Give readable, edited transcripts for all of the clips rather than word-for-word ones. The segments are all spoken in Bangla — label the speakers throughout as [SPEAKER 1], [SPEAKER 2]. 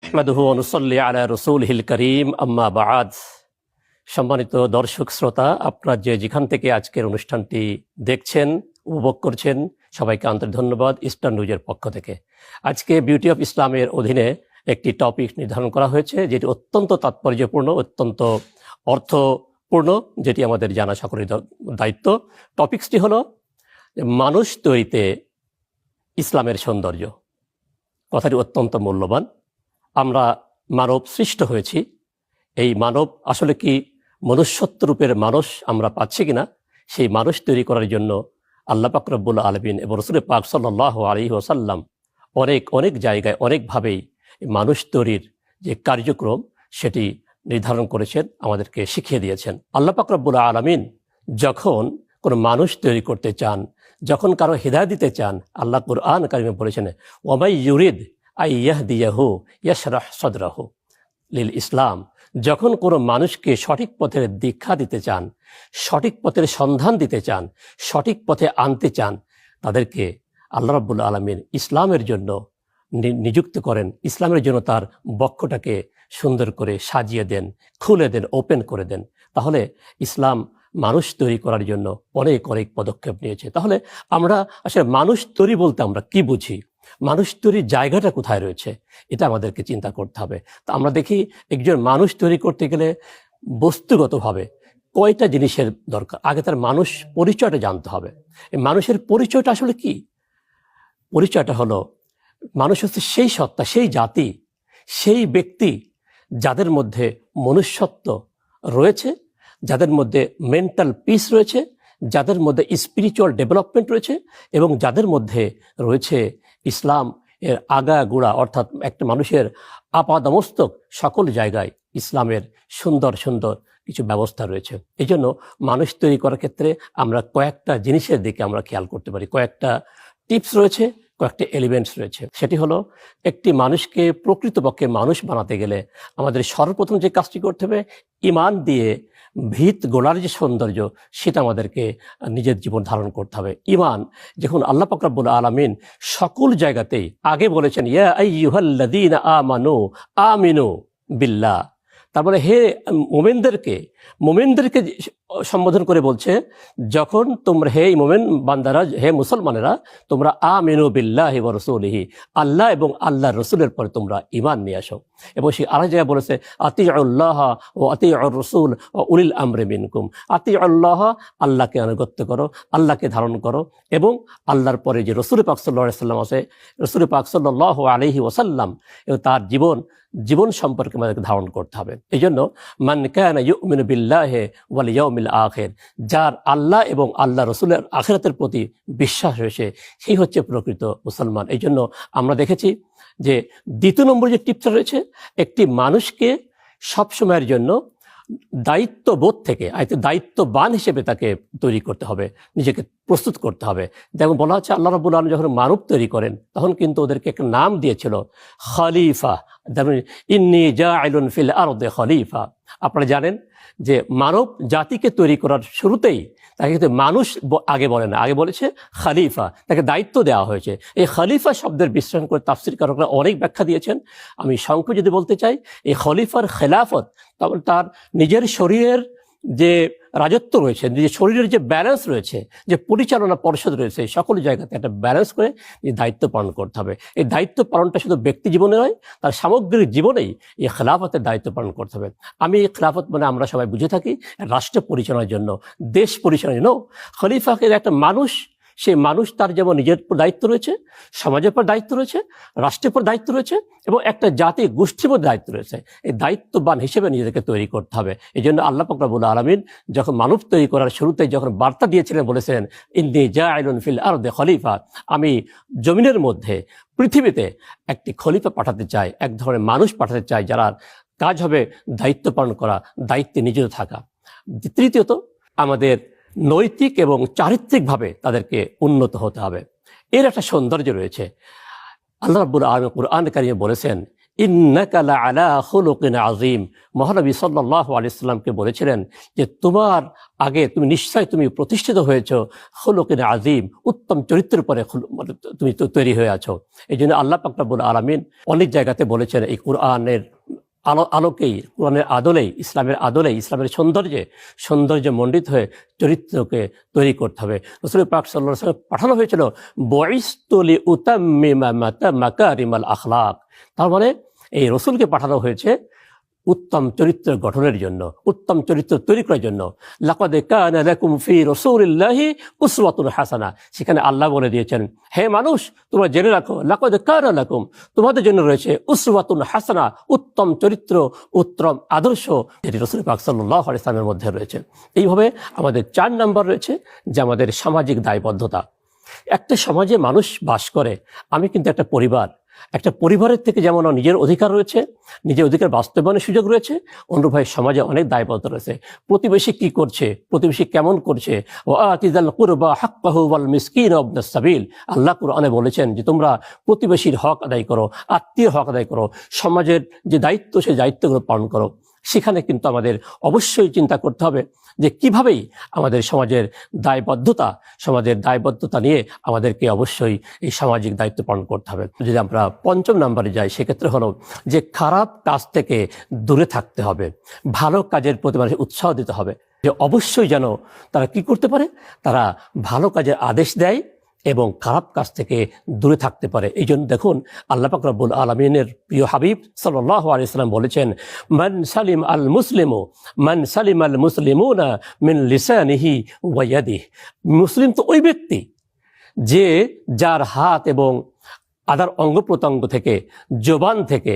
[SPEAKER 1] আহমাদুহু ওয়া নুসাল্লি আলা রাসূলিহিল কারীম আম্মা বা'দ। সম্মানিত দর্শক শ্রোতা, আপনারা যেখান থেকে আজকের অনুষ্ঠানটি দেখছেন, উপভোগ করছেন, সবাইকে আন্তরিক ধন্যবাদ ইস্টার্ন নিউজের পক্ষ থেকে। আজকে বিউটি অফ ইসলামের অধীনে একটি টপিক নির্ধারণ করা হয়েছে, যেটি অত্যন্ত তাৎপর্যপূর্ণ, অত্যন্ত অর্থপূর্ণ, যেটি আমাদের জানা সকলের দায়িত্ব। টপিকসটি হলো মানুষ তৈরিতে ইসলামের সৌন্দর্য। কথাটি অত্যন্ত মূল্যবান। আমরা মানব সৃষ্ট হয়েছি, এই মানব আসলে কি মনুষ্যত্ব রূপের মানুষ আমরা পাচ্ছি কিনা, সেই মানুষ তৈরি করার জন্য আল্লাহ পাক রব্বুল আলামিন এবং রাসূল পাক সাল্লাল্লাহু আলাইহি ওয়াসাল্লাম অনেক জায়গায় অনেকভাবেই মানুষ তৈরির যে কার্যক্রম সেটি নির্ধারণ করেছেন, আমাদেরকে শিখিয়ে দিয়েছেন। আল্লাহ পাক রব্বুল আলামিন যখন কোনো মানুষ তৈরি করতে চান, যখন কারো হিদায়াত দিতে চান, আল্লাহ কুরআন কারিমে বলেছেন, ওয়ামাই ইউরিদ আই ইয়াহদিয়াহু ইয়াশরাহ সাদরাহু লিল ইসলাম। যখন কোনো মানুষকে সঠিক পথের দীক্ষা দিতে চান, সঠিক পথের সন্ধান দিতে চান, সঠিক পথে আনতে চান, তাদেরকে আল্লাহ রাব্বুল আলামিন ইসলামের জন্য নিযুক্ত করেন। ইসলামের জন্য তার বক্ষটাকে সুন্দর করে সাজিয়ে দেন, খুলে দেন, ওপেন করে দেন। তাহলে ইসলাম মানুষ তৈরি করার জন্য অনেক পদক্ষেপ নিয়েছে। তাহলে আমরা আসলে মানুষ তৈরি বলতে আমরা কি বুঝি, মানুষ তৈরির জায়গাটা কোথায় রয়েছে, এটা আমাদেরকে চিন্তা করতে হবে। তা আমরা দেখি একজন মানুষ তৈরি করতে গেলে বস্তুগতভাবে কয়টা জিনিসের দরকার। আগে তার মানুষ পরিচয়টা জানতে হবে। এই মানুষের পরিচয়টা আসলে কি? পরিচয়টা হলো, মানুষ হচ্ছে সেই সত্তা, সেই জাতি, সেই ব্যক্তি যাদের মধ্যে মনুষ্যত্ব রয়েছে, যাদের মধ্যে মেন্টাল পিস রয়েছে, যাদের মধ্যে স্পিরিচুয়াল ডেভেলপমেন্ট রয়েছে, এবং যাদের মধ্যে রয়েছে ইসলাম এর আগাগোড়া, অর্থাৎ একটা মানুষের আপাদমস্তক সকল জায়গায় ইসলামের সুন্দর সুন্দর কিছু ব্যবস্থা রয়েছে। এই জন্য মানুষ তৈরি করার ক্ষেত্রে আমরা কয়েকটা জিনিসের দিকে আমরা খেয়াল করতে পারি, কয়েকটা টিপস রয়েছে, কয়েকটা এলিমেন্টস রয়েছে। সেটি হলো, একটি মানুষকে প্রকৃতপক্ষে মানুষ বানাতে গেলে আমাদের সর্বপ্রথম যে কাজটি করতে হবে, ঈমান দিয়ে ভিত গোলার যে সৌন্দর্য, সেটা আমাদেরকে নিজের জীবন ধারণ করতে হবে। ঈমান, যখন আল্লাহ পাক রব্বুল আলামিন সকল জায়গাতেই আগে বলেছেন, ইয়া আইয়ুহাল্লাযীনা আমানু আমিনু বিল্লাহ, তারপরে হে মোমেনদেরকে সম্বোধন করে বলছে, যখন তোমরা হে মোমেন বান্দারা, হে মুসলমানেরা, তোমরা আমিনু বিল্লাহি ওয়া রাসূলিহি, আল্লাহ এবং আল্লাহর রাসূলের পরে তোমরা ঈমান নিয়ে আসো। এবং সেই আরেক জায়গায় বলেছে, আতিউল্লাহ ওয়া আতিউর রাসূল ওয়া উলিল আমরি মিনকুম। আতিউল্লাহ, আল্লাহকে আনুগত্য করো, আল্লাহকে ধারণ করো, এবং আল্লাহর পরে যে রাসূল পাক সাল্লাল্লাহু আলাইহি ওয়াসাল্লাম আছে, রাসূল পাক সাল্লাল্লাহু আলাইহি ওয়াসাল্লাম এবং তার জীবন সম্পর্কে আমাদেরকে ধারণ করতে হবে। এই জন্য মান কানা ইউমিনু বিল্লাহি ওয়াল ইয়াউমিল আখির, যার আল্লাহ এবং আল্লাহ রসুলের আখিরাতের প্রতি বিশ্বাস রয়েছে, সেই হচ্ছে প্রকৃত মুসলমান। এই জন্য আমরা দেখেছি যে দ্বিতীয় নম্বর যে টিপসটা রয়েছে, একটি মানুষকে সবসময়ের জন্য দায়িত্ববোধ থেকে দায়িত্ববান হিসেবে তাকে তৈরি করতে হবে, নিজেকে প্রস্তুত করতে হবে। যেমন বলা হচ্ছে, আল্লাহ রাব্বুল আলামিন যখন মানব তৈরি করেন, তখন কিন্তু ওদেরকে একটা নাম দিয়েছিল খলিফা। যেমন ইন্নী জাইলুন ফিল আরদি খলিফা। আপনারা জানেন যে মানব জাতিকে তৈরি করার শুরুতেই তাকে কিন্তু মানুষ আগে বলে না, আগে বলেছে খলিফা, তাকে দায়িত্ব দেওয়া হয়েছে। এই খলিফা শব্দের বিশ্লেষণ করে তাফসীরকারকরা অনেক ব্যাখ্যা দিয়েছেন। আমি সংক্ষেপে যদি বলতে চাই, এই খলিফার খেলাফত, তখন তার নিজের শরীরের যে রাজত্ব রয়েছে, নিজের শরীরের যে ব্যালেন্স রয়েছে, যে পরিচালনা পর্ষদ রয়েছে, সকল জায়গাতে একটা ব্যালেন্স করে এই দায়িত্ব পালন করতে হবে। এই দায়িত্ব পালনটা শুধু ব্যক্তি জীবনে নয়, তার সামগ্রিক জীবনেই এই খেলাফতের দায়িত্ব পালন করতে হবে। আমি এই খেলাফত মানে আমরা সবাই বুঝে থাকি রাষ্ট্র পরিচালনার জন্য, দেশ পরিচালনার জন্য। খলিফাকে একটা মানুষ, সেই মানুষ তার যেমন নিজের উপর দায়িত্ব রয়েছে, সমাজের উপর দায়িত্ব রয়েছে, রাষ্ট্রের উপর দায়িত্ব রয়েছে, এবং একটা জাতি গোষ্ঠীর মধ্যে দায়িত্ব রয়েছে। এই দায়িত্ববান হিসেবে নিজেদেরকে তৈরি করতে হবে। এই জন্য আল্লাহ পাক রব্বুল আলামিন যখন মানব তৈরি করার শুরুতে যখন বার্তা দিয়েছিলেন, বলেছিলেন, ইন্নী জাইলুন ফিল আরদি খলিফা, আমি জমিনের মধ্যে, পৃথিবীতে একটি খলিফা পাঠাতে চাই, এক ধরনের মানুষ পাঠাতে চাই, যারা কাজ হবে দায়িত্ব পালন করা, দায়িত্বে নিয়োজিত থাকা। তৃতীয়ত, আমাদের নৈতিক এবং চারিত্রিকভাবে তাদেরকে উন্নত হতে হবে। এর একটা সৌন্দর্য রয়েছে। আল্লাহ রাব্বুল আলামিন কুরআন কারীমে বলেছেন, ইন্নাকা লাআলা খুলুকিন আযীম। মহানবী সাল্লাল্লাহু আলাইহি সাল্লামকে বলেছিলেন যে তোমার আগে তুমি প্রতিষ্ঠিত হয়েছো খুলুকিন আযীম, উত্তম চরিত্রের উপরে তুমি তৈরি হয়ে আছো। এই জন্য আল্লাহ পাক রব্বুল আলামিন অনেক জায়গাতে বলেছেন এই কোরআনের আলোকেই, কোরআনের আদলেই, ইসলামের আদলেই, ইসলামের সৌন্দর্য মণ্ডিত হয়ে চরিত্রকে তৈরি করতে হবে। রাসূল পাক সাল্লাল্লাহু আলাইহি ওয়াসাল্লাম পাঠানো হয়েছিল বুইসতু লিউতাম্মিমা মাকারিমাল আখলাক। তার মানে এই রসুলকে পাঠানো হয়েছে উত্তম চরিত্র গঠনের জন্য, উত্তম চরিত্র তৈরি করার জন্য। লাকাদ কানা লাকুম ফি রাসূলিল্লাহি উসওয়াতুন হাসানা। সেখানে আল্লাহ বলে দিয়েছেন, হে মানুষ তোমরা জেনে রাখো, লাকাদ কানা লাকুম, তোমাদের জন্য রয়েছে উসওয়াতুন হাসানা, উত্তম চরিত্র, উত্তম আদর্শ, যেটি রাসূল পাক সাল্লাল্লাহু আলাইহি ওয়াসাল্লামের মধ্যে রয়েছে। এইভাবে আমাদের 4 নম্বর রয়েছে যে আমাদের সামাজিক দায়বদ্ধতা। একটা সমাজে মানুষ বাস করে, আমি কিন্তু একটা পরিবারের থেকে যেমন নিজের অধিকার রয়েছে, নিজের অধিকার বাস্তবায়নের সুযোগ রয়েছে, অনুরূপভাবে সমাজে অনেক দায়বদ্ধতা রয়েছে। প্রতিবেশী কি করছে, প্রতিবেশী কেমন করছে, ওয়াতিযাল কুরবা হাক্কাহু ওয়াল মিসকিন ওয়াবনাস সাবিল। আল্লাহ কুরআনে বলেছেন যে তোমরা প্রতিবেশীর হক আদায় করো, আত্মীয়ের হক আদায় করো, সমাজের যে দায়িত্ব সেই দায়িত্বগুলো পালন করো। সেখানে কিন্তু আমাদের অবশ্যই চিন্তা করতে হবে যে কিভাবেই আমাদের সমাজের দায়বদ্ধতা নিয়ে আমাদেরকে অবশ্যই এই সামাজিক দায়িত্ব পালন করতে হবে। যদি আমরা 5 নম্বরে যাই, সেক্ষেত্রে হলো যে খারাপ কাজ থেকে দূরে থাকতে হবে, ভালো কাজের প্রতি মানুষকে উৎসাহ দিতে হবে। যে অবশ্যই যেন তারা কি করতে পারে, তারা ভালো কাজের আদেশ দেয় এবং খারাপ কাজ থেকে দূরে থাকতে পারে। এই জন্য দেখুন আল্লাহ পাক রব্বুল আলামিনের প্রিয় হাবিব সাল্লাল্লাহু আলাইহি সাল্লাম বলেছেন, মান সালিম আল মুসলিমুনা মিন লিসানিহি ওয়া ইয়াদিহি। মুসলিম তো ওই ব্যক্তি যে যার হাত এবং আদার অঙ্গ প্রত্যঙ্গ থেকে, জবান থেকে,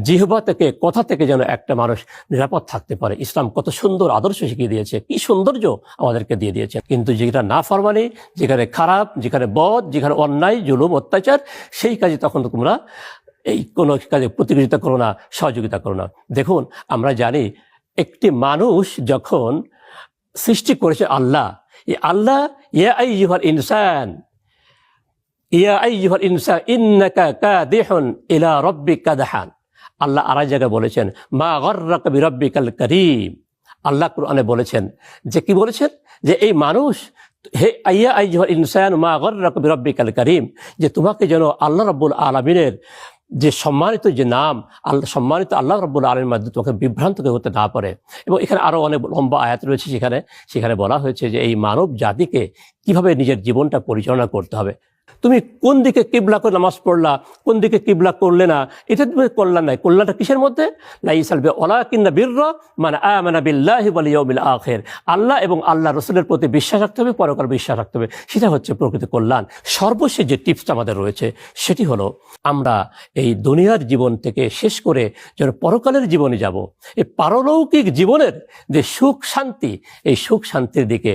[SPEAKER 1] জিহ্বা থেকে, কথা থেকে যেন একটা মানুষ নিরাপদ থাকতে পারে। ইসলাম কত সুন্দর আদর্শ শিখিয়ে দিয়েছে, কি সৌন্দর্য আমাদেরকে দিয়ে দিয়েছে। কিন্তু যেটা নাফরমানি, যেখানে খারাপ, যেখানে বদ, যেখানে অন্যায়, জুলুম, অত্যাচার, সেই কাজে তখন তোমরা এই কোনো কাজে প্রতিযোগিতা করো না, সহযোগিতা করো না। দেখুন আমরা জানি একটি মানুষ যখন সৃষ্টি করেছে আল্লাহ, এই আল্লাহ ইয়া আইয়ুহাল ইনসান ইন্নাকা কাদিহুন ইলা রাব্বিকা কাদহান। আল্লাহ আর এক জায়গায় বলেছেন, মা গররাকা বিরাব্বিকাল কারীম। আল্লাহ কুরআনে বলেছেন যে কি বলেছেন, যে এই মানুষ, হে ইয়া আইয়ুহাল ইনসান মা গররাকা বিরাব্বিকাল কারীম, যে তোমাকে যেন আল্লাহ রাব্বুল আলামিনের যে সম্মানিত যে নাম, সম্মানিত আল্লাহ রাব্বুল আলামিনের মাধ্যমে তোমাকে বিভ্রান্ত হতে না পারে। এবং এখানে আরো অনেক লম্বা আয়াত রয়েছে, সেখানে বলা হয়েছে যে এই মানব জাতিকে কিভাবে নিজের জীবনটা পরিচালনা করতে হবে। তুমি কোন দিকে কিবলা করে নামাজ পড়লা, কোন দিকে কিবলা করলে না, এটা তুমি কল্যাণ নাই। কল্যাণটা কিসের মধ্যে? লাইসাল ওয়ালাকিন্না বিররা মান আমানা বিল্লাহি ওয়াল ইয়াউমিল আখির। আল্লাহ এবং আল্লাহ রাসূলের প্রতি বিশ্বাস রাখতে হবে, পরকালে বিশ্বাস রাখতে হবে, সেটা হচ্ছে প্রকৃত কল্যাণ। সর্বশেষ যে টিপসটা আমাদের রয়েছে সেটি হলো আমরা এই দুনিয়ার জীবন থেকে শেষ করে যেন পরকালের জীবনে যাব। এই পারলৌকিক জীবনের যে সুখ শান্তি, এই সুখ শান্তির দিকে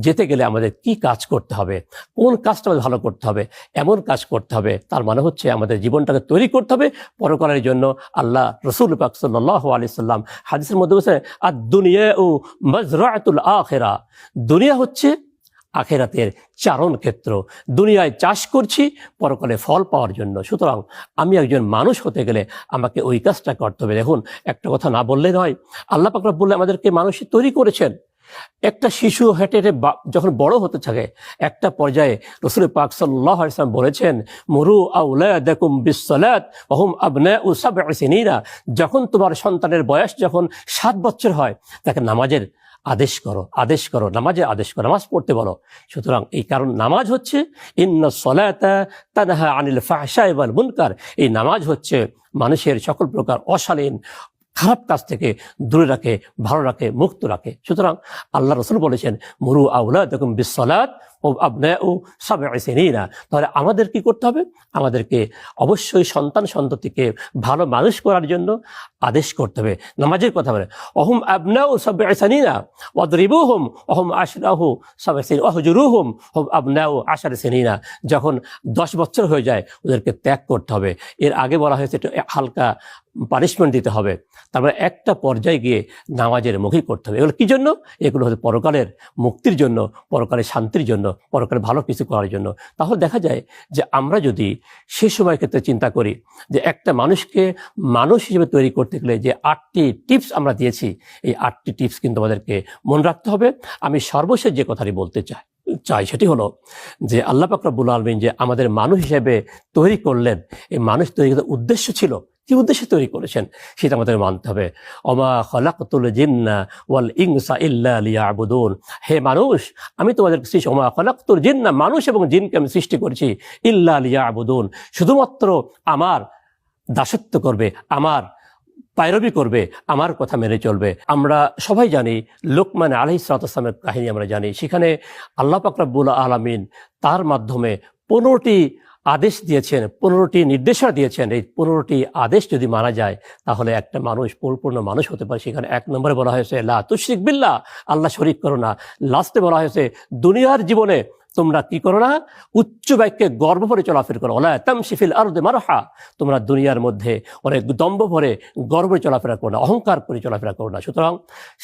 [SPEAKER 1] যেতে গেলে আমাদের কি কাজ করতে হবে, কোন কাজটা আমাদের ভালো করতে হবে, এমন কাজ করতে হবে। তার মানে হচ্ছে আমাদের জীবনটাকে তৈরি করতে হবে পরকালের জন্য। আল্লাহ রাসূল পাক সাল্লাল্লাহু আলাইহি সাল্লাম হাদিসের মধ্যে বলেছেন, আদ-দুনিয়াউ মাজরাআতুল আখিরা। দুনিয়া হচ্ছে আখিরাতের চারণ ক্ষেত্র। দুনিয়ায় চাষ করছি পরকালে ফল পাওয়ার জন্য। সুতরাং আমি একজন মানুষ হতে গেলে আমাকে ওই কাজটা করতে হবে। দেখুন একটা কথা না বললে নয়, আল্লাহ পাক রব্বুল আমাদেরকে মানুষই তৈরি করেছেন। একটা শিশু হেঁটে হেঁটে যখন বড় হতে থাকে, একটা পর্যায়ে রাসূল পাক সাল্লাল্লাহু আলাইহি ওয়াসাল্লাম বলেছেন, মুরু আওলাদাকুম বিসসালাত ওয়া হুম আবনাউ সাব'i সিনিনা। যখন তোমার সন্তানের বয়স যখন 7 বছর হয়, তাকে নামাজের আদেশ করো, নামাজের আদেশ করো, নামাজ পড়তে বলো। সুতরাং এই কারণ নামাজ হচ্ছে ইন্নাস সালাতা তানহা আনিল ফাহশাই ওয়াল মুনকার। এই নামাজ হচ্ছে মানুষের সকল প্রকার অশালীন খারাপ কাজ থেকে দূরে রাখে, ভালো রাখে, মুক্ত রাখে। সুতরাং আল্লাহ রাসূল বলেছেন, মুরু আওলাদাকুম বিসসালাত ওয়া আবনাউ সাব'i সিনিনা। তাহলে আমাদের কি করতে হবে? আমাদেরকে অবশ্যই সন্ততিকে ভালো মানুষ করার জন্য আদেশ করতে হবে। নামাজের কথা বলে, ওহুম আবনাউ সাব'i সিনিনা ওয়াদরিবুহুম ওহুম আশরাহু সাব'i সিনিনা ওয়াহজুরুহুম হুম আবনাউ 10 সিনিনা। যখন 10 বছর হয়ে যায় ওদেরকে ত্যাগ করতে হবে। এর আগে বলা হয়েছে একটু হালকা পানিশমেন্ট দিতে হবে। তারপরে একটা পর্যায়ে গিয়ে নামাজের মুখী করতে হবে। এগুলো কি জন্য? এগুলো হচ্ছে পরকালের মুক্তির জন্য, পরকালের শান্তির জন্য। পরকালে ভালো কিছু করার জন্য। তাহলে দেখা যায় যে আমরা যদি সে সময় ক্ষেত্রে চিন্তা করি যে একটা মানুষকে মানুষ হিসেবে তৈরি করতে গেলে যে 8টি টিপস আমরা দিয়েছি, এই 8টি টিপস কিন্তু আমাদেরকে মনে রাখতে হবে। আমি সর্বশেষ যে কথাটি বলতে চাই সেটি হলো যে আল্লাহ পাক রব্বুল আলামিন যে আমাদের মানুষ হিসেবে তৈরি করলেন, এই মানুষ তৈরি করার উদ্দেশ্য ছিল, কি উদ্দেশ্যে তৈরি করেছেন সেটা আমাদের মানতে হবে। ওমা খালাকতুল জিন্না ওয়াল ইনসা ইল্লা লিয়াবুদুন, হে মানুষ আমি তোমাদের সৃষ্টি, ওমা খালাকতুল জিন্না, মানুষ এবং জিনকে আমি সৃষ্টি করেছি, ইল্লা লিয়াবুদুন, শুধুমাত্র আমার দাসত্ব করবে, আমার পায়রবি করবে, আমার কথা মেনে চলবে। আমরা সবাই জানি লোকমান আলাইহিস সালাতু ওয়াস সালামের কাহিনী আমরা জানি। সেখানে আল্লাহ পাক রব্বুল আলামিন তার মাধ্যমে 15টি আদেশ দিয়েছেন, 15টি নির্দেশনা দিয়েছেন। এই 15টি আদেশ যদি মানা যায় তাহলে একটা মানুষ পরিপূর্ণ মানুষ হতে পারে। সেখানে 1 নম্বরে বলা হয়েছে লা তুশরিক বিল্লাহ, আল্লাহ শরীক করো না। লাস্টে বলা হয়েছে দুনিয়ার জীবনে তোমরা কি করো না, উচ্চ বাক্যে গর্ব ভরে চলাফেরা করো, ওয়ালা তামশি ফিল আরদি মারহা, তোমরা দুনিয়ার মধ্যে অনেক দম্ভ ভরে গর্ব চলাফেরা করো না, অহংকার করে চলাফেরা করো না। সুতরাং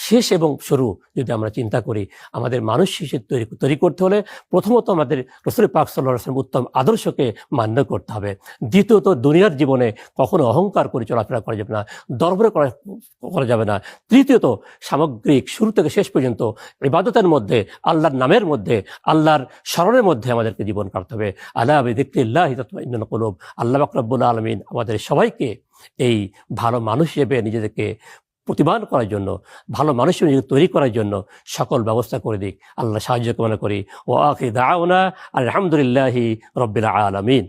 [SPEAKER 1] শেষ এবং শুরু যদি আমরা চিন্তা করি, আমাদের মানুষ হিসেবে তৈরি করতে হলে প্রথমত আমাদের রাসূল পাক সাল্লাল্লাহু আলাইহি ওয়াসাল্লাম উত্তম আদর্শকে মান্য করতে হবে। দ্বিতীয়ত দুনিয়ার জীবনে কখনো অহংকার করে চলাফেরা করা যাবে না, দরবারে করা যাবে না। তৃতীয়ত সামগ্রিক শুরু থেকে শেষ পর্যন্ত ইবাদতের মধ্যে, আল্লাহর নামের মধ্যে, আল্লাহর স্মরণের মধ্যে আমাদেরকে জীবন কাটতে হবে। আলা বিযিকরিল্লাহি তাতমাইন্নুল কুলুব। আল্লাহ পাক রব্বুল আলামিন আমাদের সবাইকে এই ভালো মানুষ হিসেবে নিজেদেরকে প্রতিবান করার জন্য, ভালো মানুষ হিসেবে নিজেকে তৈরি করার জন্য সকল ব্যবস্থা করে দিক। আল্লাহ সাহায্য কামনা করি। ওয়া আখিরু দাওয়ানা আলহামদুলিল্লাহি রাব্বিল আলামিন।